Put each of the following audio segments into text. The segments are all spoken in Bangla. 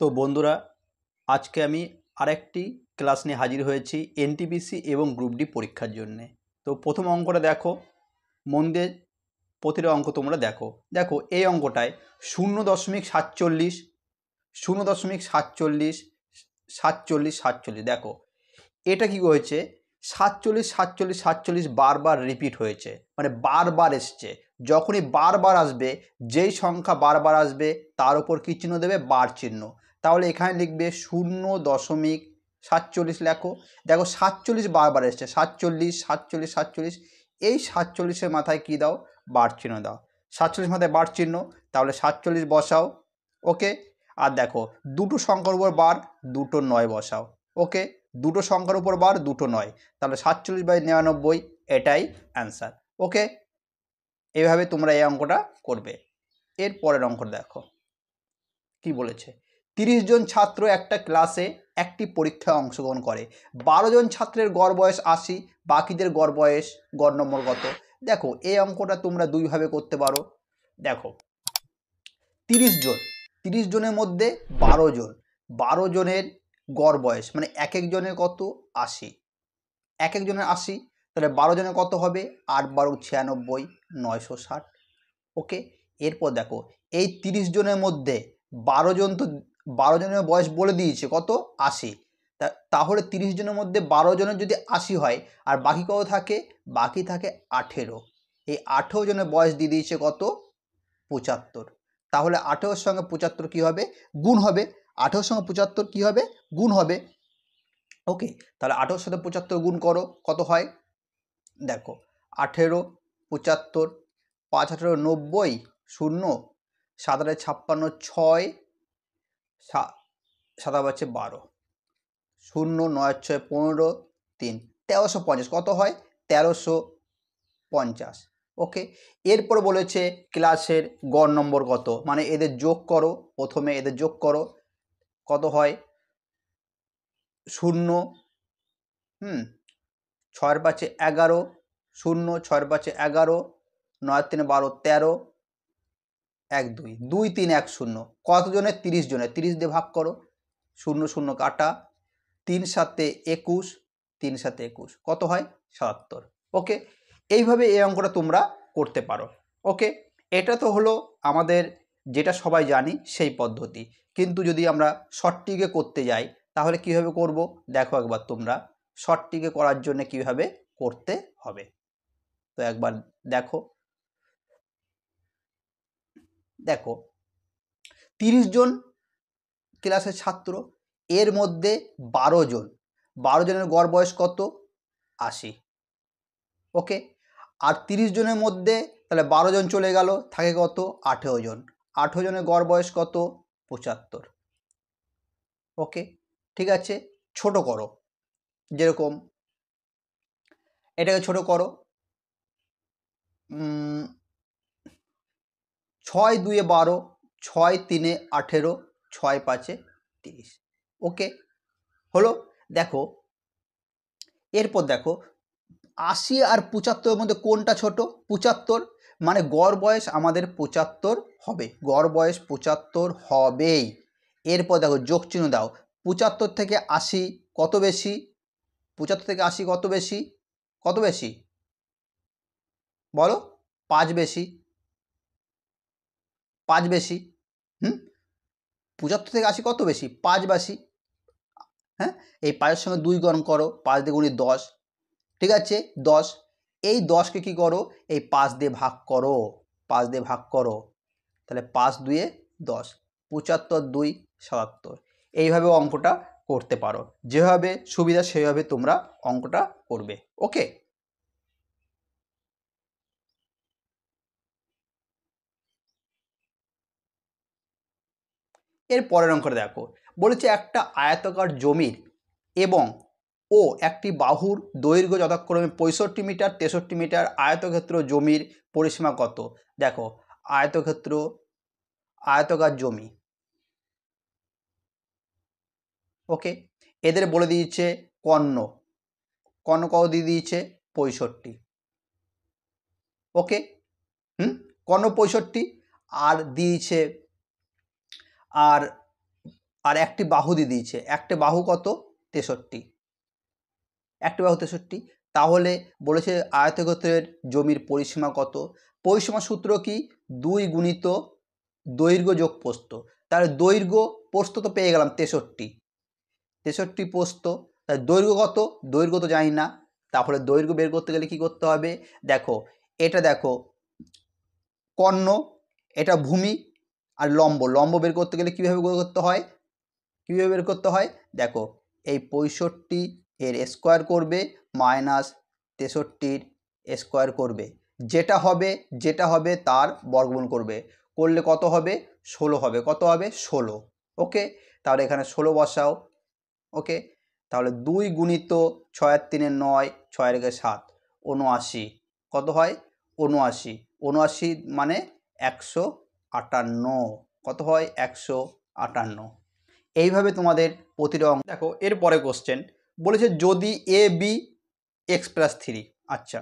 তো বন্ধুরা, আজকে আমি আরেকটি ক্লাস নিয়ে হাজির হয়েছি এনটিপিসি এবং গ্রুপ ডি পরীক্ষার জন্যে। তো প্রথম অঙ্কটা দেখো, মন দিয়ে প্রতিটা অঙ্ক তোমরা দেখো। দেখো এই অঙ্কটায় 0.47 0.47 47 47 দেখো এটা কি হয়েছে, 47 47 47 বারবার রিপিট হয়েছে, মানে বারবার এসছে। যখনই বারবার আসবে, যেই সংখ্যা বারবার আসবে তার উপর কী চিহ্ন দেবে? বার চিহ্ন। তাহলে এখানে লিখবে 0.47 লেখো। দেখো 47 বারবার এসছে, 47 47 47, এই 47-এর মাথায় কী দাও? বার চিহ্ন দাও। 47 মাথায় বার চিহ্ন, তাহলে 47 বসাও। ওকে। আর দেখো দুটো সংখ্যার উপর বার, দুটো 9 বসাও। ওকে, দুটো সংখ্যার উপর বার, দুটো 9, তাহলে 47/99 এটাই অ্যান্সার। ওকে, এইভাবে তোমরা এই অঙ্কটা করবে। এর পরের অঙ্কটা দেখো কি বলেছে। 30 জন ছাত্র একটা ক্লাসে একটি পরীক্ষায় অংশগ্রহণ করে। 12 জন ছাত্রের গড় বয়স 80, বাকিদের গড় বয়স গড় নম্বর কত? দেখো এই অঙ্কটা তোমরা দুইভাবে করতে পারো। দেখো 30 জনের মধ্যে 12 জনের গড় বয়স, মানে এক একজনের কত? 80, এক একজনের 80, তাহলে 12 জনের কত হবে? 8 12 96, 960। ওকে, এরপর দেখো এই 30 জনের মধ্যে 12 জন, তো 12 জনের বয়স বলে দিয়েছে কত? 80। তাহলে 30 জনের মধ্যে 12 জনের যদি 80 হয়, আর বাকি কত থাকে? বাকি থাকে 18। এই 18 জনের বয়স দিয়ে দিয়েছে কত? 75। তাহলে 18-র সঙ্গে 75 কী হবে? গুণ হবে। 18-র সঙ্গে 75 কী হবে? গুণ হবে। ওকে, তাহলে 18-র সাথে 75 গুণ করো, কত হয়? দেখো 18 75, 5 18 90, 0 7 8 56, 6 7 বাচ্চে 12, 0 9 6 15, 3 1350, কত হয়? 1350। ওকে, এরপর বলেছে ক্লাসের গড় নম্বর কত, মানে এদের যোগ করো। প্রথমে এদের যোগ করো, কত হয়? 0 6 5 11, 0 6 5 11, 9 3 12 13, 1 2 2 3 1 0, কতজনের? 30 জনের। 30 দিয়ে ভাগ করো, 0 0 কাটা, 3 7 21, 3 7 21, কত হয়? 77। ওকে, এইভাবে এই অঙ্কটা তোমরা করতে পারো। ওকে, এটা তো হলো আমাদের যেটা সবাই জানি সেই পদ্ধতি। কিন্তু যদি আমরা শর্টটিকে করতে যাই তাহলে কীভাবে করব? দেখো একবার তোমরা শর্টটিকে করার জন্য কীভাবে করতে হবে, তো একবার দেখো। দেখো 30 জন ক্লাসের ছাত্র, এর মধ্যে 12 জনের গড় বয়স কত? 80। ওকে, আর 30 জনের মধ্যে তাহলে 12 জন চলে গেল, থাকে কত? 18 জন। 18 জনের গড় বয়স কত? 75। ওকে, ঠিক আছে, ছোট করো। যেরকম এটাকে ছোট করো, 6 2 12, 6 3 18, 6 5 30। ওকে, হলো। দেখো এরপর দেখো 80 আর 75-এর মধ্যে কোনটা ছোট? 75, মানে গড় বয়স আমাদের 75 হবে, গড় বয়স 75 হবেই। এরপর দেখো যোগ চিহ্ন দাও, 75 থেকে 80 কত বেশি? 75 থেকে 80 কত বেশি? কত বেশি বলো? 5 বেশি, 5 বেশি। 75 থেকে 80 কত বেশি? 5 বেশি। হ্যাঁ, এই 5-এর সঙ্গে 2 গুণ করো, 5 দিয়ে গুণি 10, ঠিক আছে 10। এই 10কে কী করো? এই 5 দিয়ে ভাগ করো, 5 দিয়ে ভাগ করো, তাহলে 5 2 10, 75 2 77। এইভাবে অঙ্কটা করতে পারো, যেভাবে সুবিধা সেভাবে তোমরা অঙ্কটা করবে। ওকে, এর পরের অঙ্কটা দেখো, বলেছে একটা আয়তাকার জমির এবং ও একটি বাহুর দৈর্ঘ্য যথাক্রমে 65 মিটার 63 মিটার, আয়তক্ষেত্র জমির পরিসীমা কত? দেখো আয়তাকার জমি। ওকে, এদের বলে দিয়েছে কর্ণ কত দিয়ে দিয়েছে? 65। ওকে, কর্ণ 65, আর দিয়েছে, আর আর একটি বাহু দিয়ে দিয়েছে, একটা বাহু কত 63, একটি বাহু 63। তাহলে বলেছে আয়তক্ষেত্রের জমির পরিসীমা কত? পরিসীমা সূত্র কি? 2 গুণিত দৈর্ঘ্য যোগ প্রস্থ। তাহলে দৈর্ঘ্য প্রস্থ তো পেয়ে গেলাম 63 প্রস্থ, তাহলে দৈর্ঘ্য কত? দৈর্ঘ্য তো জানি না, তাহলে দৈর্ঘ্য বের করতে গেলে কি করতে হবে? দেখো এটা দেখো কর্ণ, এটা ভূমি, আর লম্ব, লম্ব বের করতে গেলে কীভাবে বের করতে হয়? কীভাবে বের করতে হয়? দেখো এই 65 এর স্কোয়ার করবে মাইনাস 63 স্কোয়ার করবে, যেটা হবে তার বর্গমূল করবে, করলে কত হবে? 16 হবে। কত হবে? 16। ওকে, তাহলে এখানে 16 বসাও। ওকে, তাহলে 2 গুণিত 6 আর 3 9, 6 আর 7, 79। কত হয়? 79। 79 মানে 158। কত হয়? 158। এইভাবে তোমাদের প্রতিটা অঙ্ক দেখো। এরপরে কোশ্চেন বলেছে যদি এ বি এক্স প্লাস 3, আচ্ছা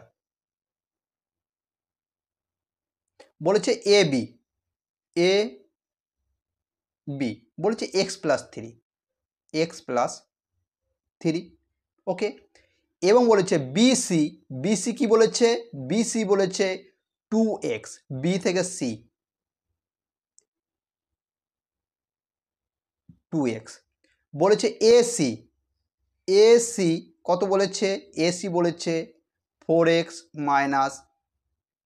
বলেছে এ বি বলেছে এক্স প্লাস 3, ওকে, এবং বলেছে বিসি কি বলেছে? বিসি বলেছে 2x, বি থেকে সি 2x। বলেছে এসি কত বলেছে? এসি বলেছে 4x মাইনাস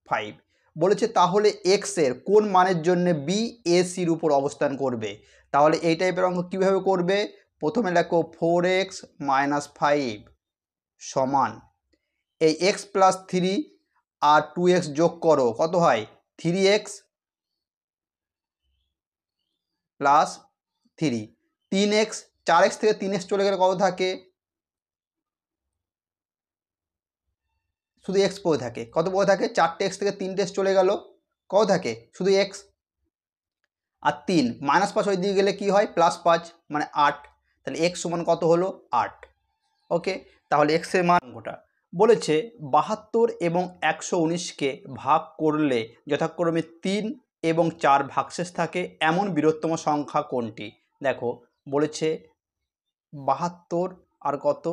5। বলেছে তাহলে এক্স এর কোন মানের জন্য বি এসির উপর অবস্থান করবে? তাহলে এই টাইপের অঙ্ক কীভাবে করবে? প্রথমে লেখো 4x মাইনাস 5 সমান এই এক্স প্লাস 3 আর 2x যোগ করো, কত হয়? 3x প্লাস 3, 3x, 4x থেকে 3x চলে গেলে কত থাকে? শুধু এক্স পড়ে থাকে। কত পড়ে থাকে? 4টে এক্স থেকে 3টে এক্স চলে গেল, কত থাকে? শুধু এক্স। আর 3 মাইনাস 5 ওই দিয়ে গেলে কি হয়? প্লাস 5 মানে 8। তাহলে এক্স সমান কত হলো? 8। ওকে, তাহলে এক্সের মান গোটা বলেছে 72 এবং 119কে ভাগ করলে যথাক্রমে 3 এবং 4 ভাগশেষ থাকে এমন বৃহত্তম সংখ্যা কোনটি? দেখো বলেছে 72 আর কত?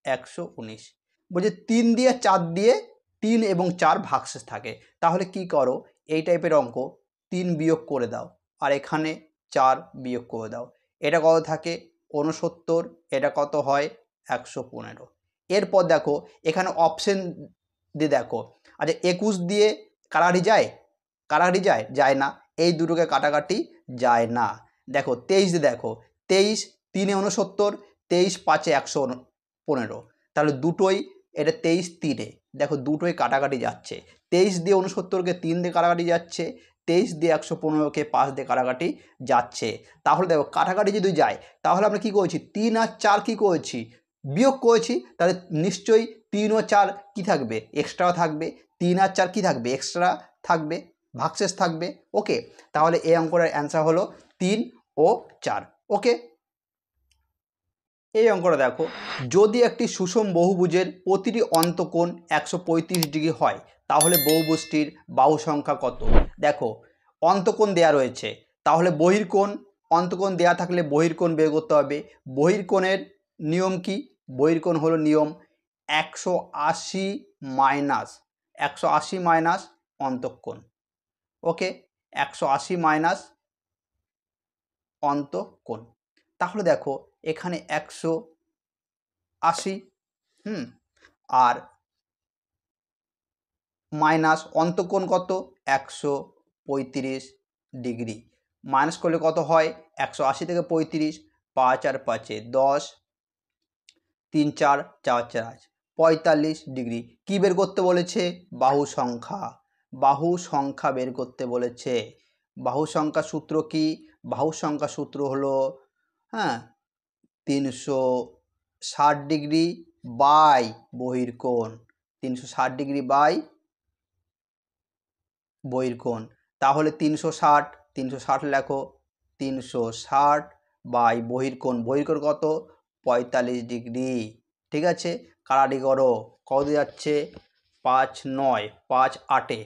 119। বলছে 3 দিয়ে 4 দিয়ে 3 এবং 4 ভাগশেষ থাকে। তাহলে কি করো? এই টাইপের অঙ্ক 3 বিয়োগ করে দাও আর এখানে 4 বিয়োগ করে দাও। এটা কত থাকে? 69। এটা কত হয়? 115। এরপর দেখো এখানে অপশন দিয়ে দেখো, আচ্ছা 21 দিয়ে কাটাকাটি যায়? যায় না। এই দুটোকে কাটাকাটি যায় না। দেখো 23 দিয়ে দেখো, 23 3 69, 23 5 115। তাহলে দুটোই, এটা 23 3, দেখো দুটোই কাটাকাটি যাচ্ছে। 23 দিয়ে 69কে 3 দিয়ে কাটাকাটি যাচ্ছে, 23 দিয়ে 115কে 5 দিয়ে কাটাকাটি যাচ্ছে। তাহলে দেখো কাটাকাটি যদি যায় তাহলে আমরা কি করেছি? 3 আর 4 কি করেছি? বিয়োগ করেছি। তাহলে নিশ্চয়ই 3 ও 4 কি থাকবে? এক্সট্রা থাকবে। 3 আর 4 কি থাকবে? এক্সট্রা থাকবে, ভাগশেষ থাকবে। ওকে, তাহলে এই অঙ্কটার অ্যান্সার হলো 3 ও 4। ওকে, এই অঙ্কটা দেখো, যদি একটি সুষম বহুভুজের প্রতিটি অন্তকোণ 135 ডিগ্রি হয় তাহলে বহুভুজটির বাহু সংখ্যা কত? দেখো অন্তকোণ দেয়া রয়েছে, তাহলে বহির্কোণ, অন্তকোণ দেয়া থাকলে বহির্কোণ বের করতে হবে। বহির্কোণের নিয়ম কি? বহির্কোণ হলো নিয়ম 180 মাইনাস অন্তঃকোণ। ওকে, 180 মাইনাস অন্তঃকোণ। তাহলে দেখো এখানে 180 আর মাইনাস অন্তঃকোণ কত? 135 ডিগ্রি। মাইনাস করলে কত হয়? 180 থেকে 35, 5 আর 5 10, 3 4 4 4 45 ডিগ্রি। কী বের করতে বলেছে? বাহু সংখ্যা বের করতে বলেছে। বাহু সংখ্যা সূত্র কি? বাহু সংখ্যা সূত্র হলো 360 ডিগ্রি বাই বহির্কোণ, 360 ডিগ্রি বাই বহির্কোণ। তাহলে 360 লেখো, 360 বাই বহির্কোণ, বহির্কোণ কত? 45 ডিগ্রি। ঠিক আছে, কাটাকাটি করো, কত যাচ্ছে? 5 9, 5 8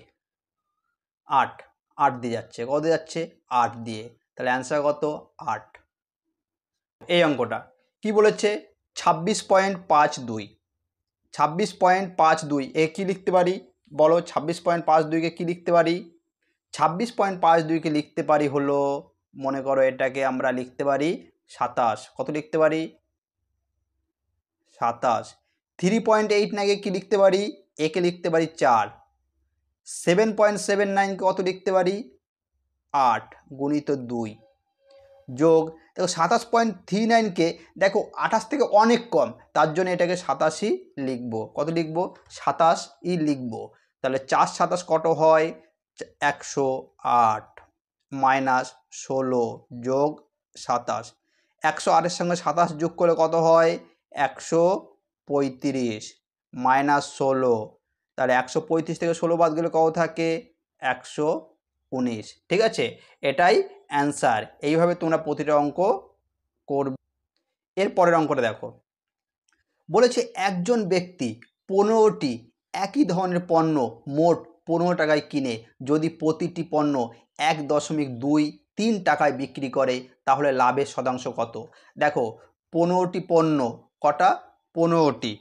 8 দিয়ে যাচ্ছে, কত যাচ্ছে? 8 দিয়ে। তাহলে অ্যান্সার কত? 8। এই অঙ্কটা কি বলেছে 26.52, 26.52 এ কী লিখতে পারি বলো? 26.52কে কী লিখতে পারি? 26.52কে লিখতে পারি হলো, মনে করো এটাকে আমরা লিখতে পারি 27। কত লিখতে পারি? 27। 3.89কে কী লিখতে পারি? একে লিখতে পারি 4। 7.79কে কত লিখতে পারি? 8 গুণিত 2 যোগ, দেখো 27.39কে দেখো 28 থেকে অনেক কম, তার জন্য এটাকে 87ই লিখবো। কত লিখবো? 27ই লিখবো। তাহলে 4 27 কত হয়? 108 মাইনাস 16 যোগ 27। 108-এর সঙ্গে 27 যোগ করলে কত হয়? 135 মাইনাস 16। তাহলে 135 থেকে 16 বাদ গেলে কত থাকে? 119। ঠিক আছে, এটাই অ্যান্সার। এইভাবে তোমরা প্রতিটা অঙ্ক করবে। এর পরের অঙ্কটা দেখো, বলেছে একজন ব্যক্তি 15টি একই ধরনের পণ্য মোট 15 টাকায় কিনে যদি প্রতিটি পণ্য 1.23 টাকায় বিক্রি করে তাহলে লাভের শতাংশ কত? দেখো 15টি পণ্য, কটা? 15টি।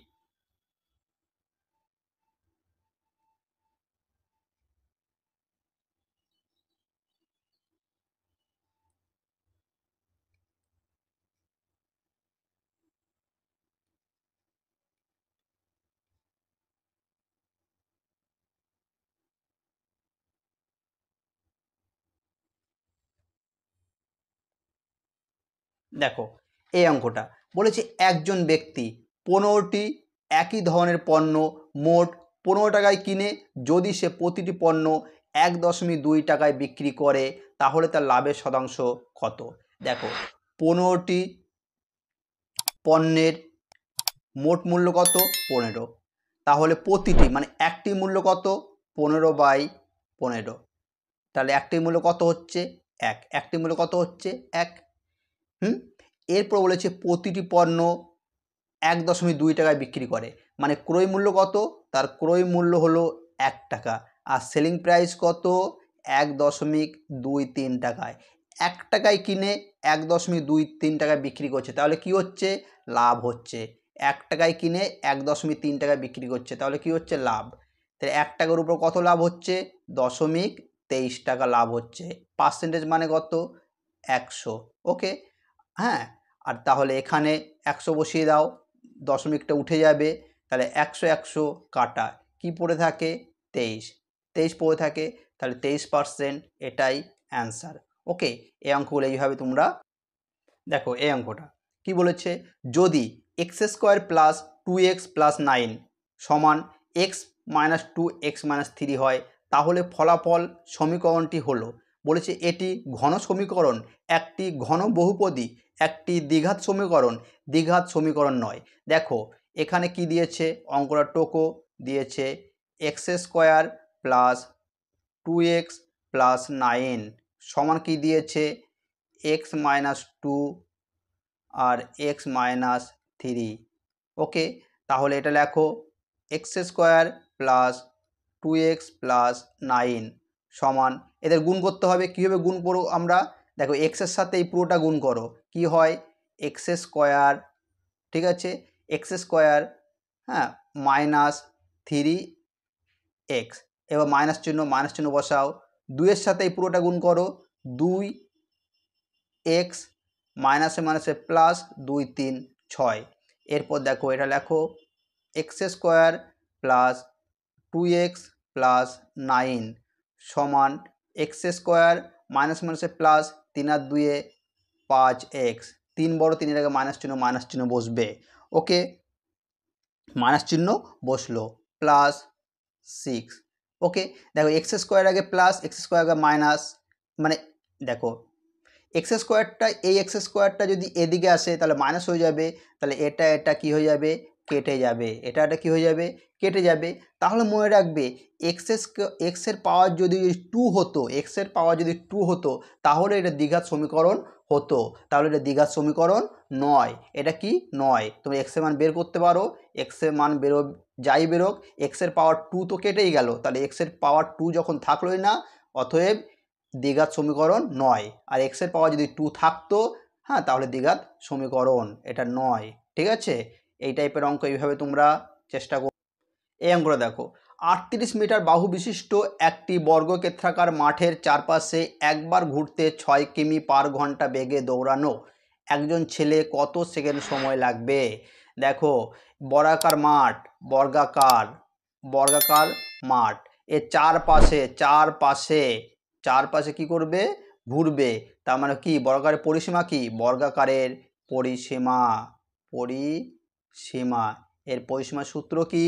দেখো এই অঙ্কটা বলেছে একজন ব্যক্তি 15টি একই ধরনের পণ্য মোট 15 টাকায় কিনে যদি সে প্রতিটি পণ্য 1.2 টাকায় বিক্রি করে তাহলে তার লাভের শতাংশ কত? দেখো 15টি পণ্যের মোট মূল্য কত? 15। তাহলে প্রতিটি মানে একটি মূল্য কত? 15/15। তাহলে একটি মূল্য কত হচ্ছে? 1। একটি মূল্য কত হচ্ছে? 1। এরপর বলেছে প্রতিটি পণ্য 1.2 টাকায় বিক্রি করে, মানে ক্রয় মূল্য কত? তার ক্রয় মূল্য হলো 1 টাকা, আর সেলিং প্রাইস কত? 1.23 টাকায়। 1 টাকায় কিনে 1.23 টাকায় বিক্রি করছে, তাহলে কি হচ্ছে? লাভ হচ্ছে। 1 টাকায় কিনে 1.3 টাকায় বিক্রি করছে, তাহলে কি হচ্ছে? লাভ। তাহলে 1 টাকার উপর কত লাভ হচ্ছে? 0.23 টাকা লাভ হচ্ছে। পার্সেন্টেজ মানে কত? 100। ওকে, হ্যাঁ। আর তাহলে এখানে 100 বসিয়ে দাও, দশমিকটা উঠে যাবে, তাহলে 100 কাটা কি পড়ে থাকে? 23 পড়ে থাকে, তাহলে 23%, এটাই অ্যান্সার। ওকে, এই অঙ্কগুলো এইভাবে তোমরা দেখো। এই অঙ্কটা কি বলেছে? যদি x² + 2x + 9 সমান x - 2x - 3 হয় তাহলে ফলাফল সমীকরণটি হলো। বলেছে এটি ঘন সমীকরণ, একটি ঘন বহুপদী, একটি দ্বিঘাত সমীকরণ, দ্বিঘাত সমীকরণ নয়। দেখো এখানে কি দিয়েছে? অঙ্কটা টোকো দিয়েছে x² + 2x + 9 সমান কি দিয়েছে? x - 2 আর x - 3। ওকে, তাহলে এটা লেখো x² + 2x + 9 সমান, এদের গুণ করতে হবে। কীভাবে গুণ করো আমরা? দেখো এক্সের সাথে এই পুরোটা গুণ করো, কি হয়? x², ঠিক আছে, x², হ্যাঁ, -3x, এবার মাইনাস চিহ্ন বসাও। 2-এর সাথে এই পুরোটা গুণ করো, 2x মাইনাসে মাইনাসে প্লাস 2 3 6। এরপর দেখো এটা লেখো x² + 2x + 9 সমান x² মাইনাস মাইনাসে প্লাস, 3 আর 2 5x, 3 বড়, 3-এর আগে মাইনাস চিহ্ন বসবে। ওকে, মাইনাস চিহ্ন বসলো, +6। ওকে, দেখো x² আগে প্লাস, x² আগে মাইনাস, মানে দেখো x²টা, এই x² যদি এদিকে আসে তাহলে মাইনাস হয়ে যাবে, তাহলে এটা কি হয়ে যাবে? কেটে যাবে। এটা কি হয়ে যাবে? কেটে যাবে। তাহলে মনে রাখবে এক্সের পাওয়ার যদি 2 হতো, এক্সের পাওয়ার যদি 2 হতো তাহলে এটা দ্বিঘাত সমীকরণ হতো, তাহলে এটা দ্বিঘাত সমীকরণ নয়। এটা কি নয়? তুমি এক্সের মান বের করতে পারো, এক্সের মান যাই বেরোক, এক্সের পাওয়ার 2 তো কেটেই গেল, তাহলে এক্সের পাওয়ার 2 যখন থাকলোই না, অতএব দ্বিঘাত সমীকরণ নয়। আর এক্সের পাওয়ার যদি 2 থাকতো, হ্যাঁ, তাহলে দ্বিঘাত সমীকরণ এটা নয়। ঠিক আছে, এই টাইপের অঙ্ক এইভাবে তোমরা চেষ্টা করো। এই অঙ্কটা দেখো, 38 মিটার বাহু বিশিষ্ট একটি বর্গক্ষেত্রাকার মাঠের চারপাশে একবার ঘুরতে 6 কিমি পার ঘন্টা বেগে দৌড়ানো একজন ছেলে কত সেকেন্ড সময় লাগবে। দেখো, বর্গাকার মাঠ, বর্গাকার মাঠ, এর চারপাশে কি করবে, ঘুরবে। তার মানে কি, বর্গাকারের পরিসীমা কি, বর্গাকারের পরিসীমা এর পরিসীমার সূত্র কি,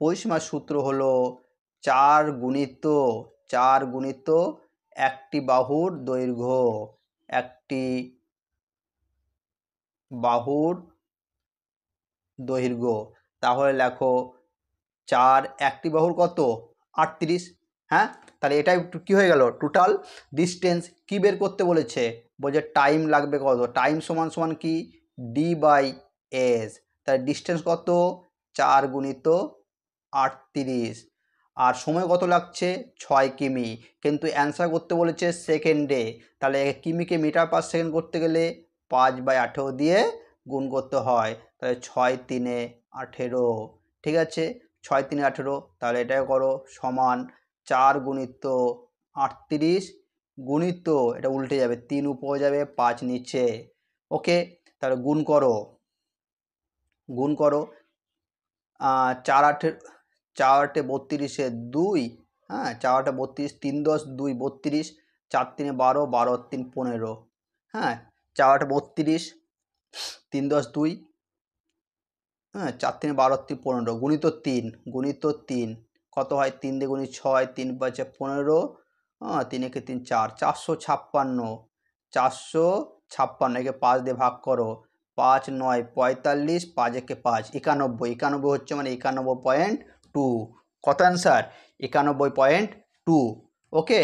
পরিসীমার সূত্র হলো 4 গুণিত একটি বাহুর দৈর্ঘ্য, একটি বাহুর দৈর্ঘ্য। তাহলে লেখো 4, একটি বাহুর কত, 38। হ্যাঁ, তাহলে এটাই কি হয়ে গেল, টোটাল ডিস্টেন্স। কি বের করতে বলেছে, বলছে টাইম লাগবে কত, টাইম সমান সমান কি, D/S। তাহলে ডিস্টেন্স কত, 4 গুণিত 38, আর সময় কত লাগছে, 6 কিমি। কিন্তু অ্যান্সার করতে বলেছে সেকেন্ডে, তাহলে কিমিকে মিটার পার সেকেন্ড করতে গেলে 5/18 দিয়ে গুণ করতে হয়। তাহলে 6 3 18। ঠিক আছে, 6 3 18, তাহলে এটাই করো সমান 4 গুণিত 38 গুণিত, এটা উল্টে যাবে, 3 উপরে যাবে 5 নিচে। ওকে, তাহলে গুণ করো 4 8 32, হ্যাঁ 4 8 32, 3 10 2 32, 4 3 12, 12 3 15, হ্যাঁ 4 8 32, 3 10 2, হ্যাঁ 4 3 12 3 15, গুণিত 3 কত হয়, 3 দিয়ে গুণি 6, 3 5 15, 3 1 3 4, 456, একে 5 দিয়ে ভাগ করো, 5 9 45, 5 1 5, 91 হচ্ছে, মানে 91.2। কত অ্যান্সার, 91.2। ওকে,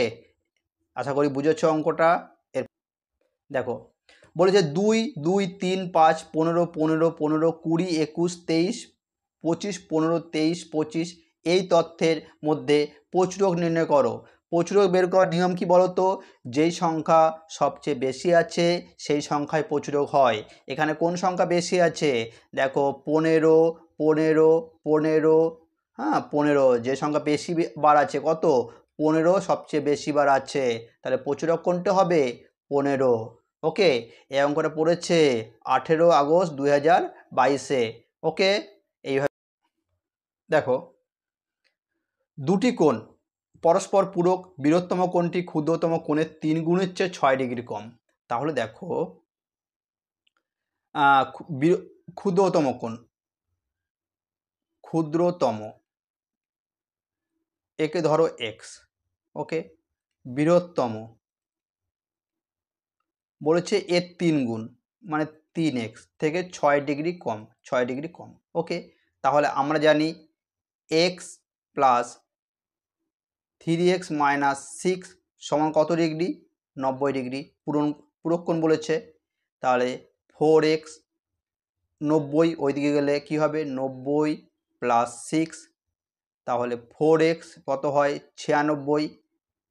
আশা করি বুঝেছ অঙ্কটা। এর দেখো, বলেছে 2 2 3 5 15 15 15 20 21 23 25 15 23 25, এই তথ্যের মধ্যে প্রচুরক নির্ণয় করো। প্রচুরক বের করার নিয়ম কি বলো তো, যেই সংখ্যা সবচেয়ে বেশি আছে সেই সংখ্যায় প্রচুরক হয়। এখানে কোন সংখ্যা বেশি আছে, দেখো 15 15 15, হ্যাঁ 15, যে সংখ্যা বেশি বার আছে কত, 15 সবচেয়ে বেশি বার আছে, তাহলে প্রচুরক কোনটা হবে, 15। ওকে, এই অঙ্কটা পড়েছে 18 আগস্ট 2022-এ। ওকে, এইভাবে দেখো, দুটি কোণ পরস্পর পূরক, বৃহত্তম কোণটি ক্ষুদ্রতম কোণের 3 গুণের চেয়ে 6 ডিগ্রি কম। তাহলে দেখো, ক্ষুদ্রতম একে ধরো এক্স। ওকে, বৃহত্তম বলেছে এর 3 গুণ, মানে 3x থেকে 6 ডিগ্রি কম। ওকে, তাহলে আমরা জানি x প্লাস 3x মাইনাস 6 সমান কত ডিগ্রি, 90 ডিগ্রি। পূরক কোণ বলেছে, তাহলে 4x 90, ওইদিকে গেলে কি হবে, 90 প্লাস 6, তাহলে 4x কত হয়, 96,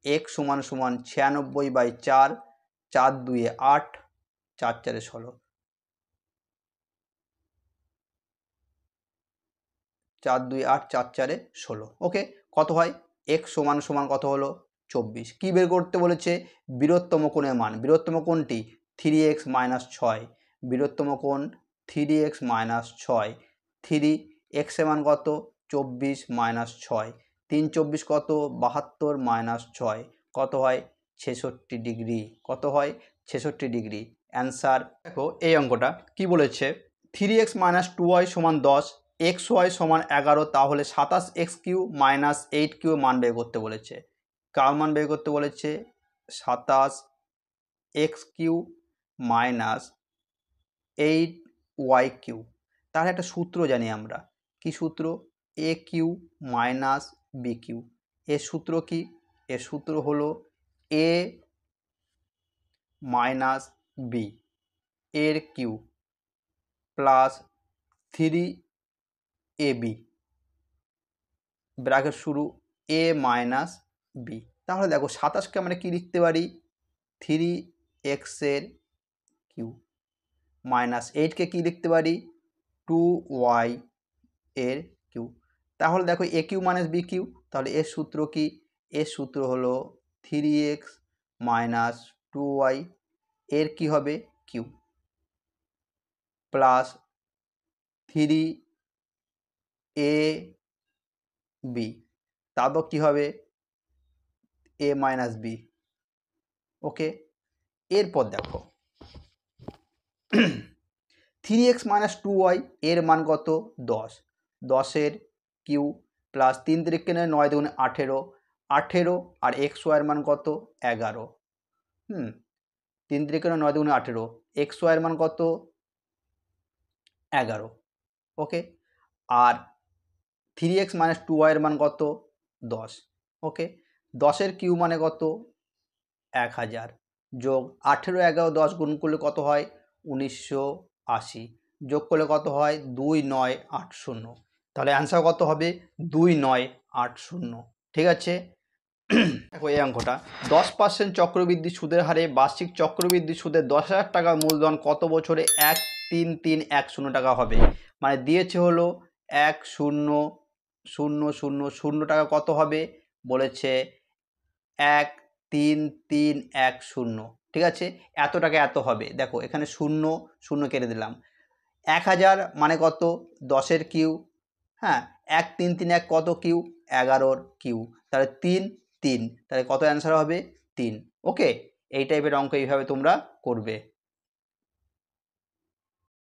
x সমান সমান 96/4, 4 2 8, 4 4 16, 4 2 8, 4 4 16। ওকে, কত হয়, x সমান সমান কত হলো, 24। কি বের করতে বলেছে, বৃহত্তম কোণের মান, বৃহত্তম কোণটি 3x মাইনাস 6, বৃহত্তম কোণ 3x মাইনাস 6, 3x এর মান কত, 24 মাইনাস 6, 3 24 কত, 72 মাইনাস 6, কত হয়, 66 ডিগ্রি। কত হয়, 66 ডিগ্রি। অ্যান্সার দেখো, এই অঙ্কটা কি বলেছে, 3x মাইনাস 2y সমান 10, xy সমান 11, তাহলে 27x³ মাইনাস 8 মান বের করতে বলেছে। কার মান বের করতে বলেছে, 27x³ মাইনাস 8y³। তার একটা সূত্র জানি আমরা, কি সূত্র, a³ মাইনাস b³। এর সূত্র কি, এর সূত্র হলো a মাইনাস b এর কিউ প্লাস 3ab ব্র্যাকেট শুরু a মাইনাস b। তাহলে দেখো 27কে আমরা কি লিখতে পারি, 3x এর কিউ মাইনাস 8কে কী লিখতে পারি 2y এর কিউ। তাহলে দেখো এ কিউ মাইনাস বি কিউ, তাহলে এর সূত্র কি, এর সূত্র হলো 3x মাইনাস 2y এর কি হবে কিউ প্লাস 3ab, তারপর কী হবে a মাইনাস বি। ওকে, এরপর দেখো 3x মাইনাস 2y এর মান কত 10, 10-এর কিউ প্লাস 3 3 9 2 18, 18 আর এক্স ওয়াইয়ের মান কত 11। 3 3 9 2 18, এক্স ওয়াইয়ের মান কত 11। ওকে, আর 3x মাইনাস 2y-এর মান কত 10। ওকে, 10-এর কিউ মানে কত 1000 যোগ 18 11 10 গুণ করলে কত হয় 1980, যোগ করলে কত হয় 2980। তাহলে অ্যান্সার কত হবে 2980। ঠিক আছে, দেখো এই অঙ্কটা 10% চক্রবৃদ্ধি সুদের হারে বার্ষিক চক্রবৃদ্ধি সুদের 10,000 টাকা মূলধন কত বছরে 13310 টাকা হবে। মানে দিয়েছে হলো 1,0,0,0,0 টাকা কত হবে বলেছে 13310। ঠিক আছে, এত টাকা এত হবে। দেখো এখানে 0 0 কেটে দিলাম। 1000 মানে কত 10-এর কিউ, হ্যাঁ 1,331 কত কিউ 11-র কিউ, তাহলে 3 3, তাহলে কত অ্যান্সার হবে 3। ওকে, এই টাইপের অঙ্ক এইভাবে তোমরা করবে।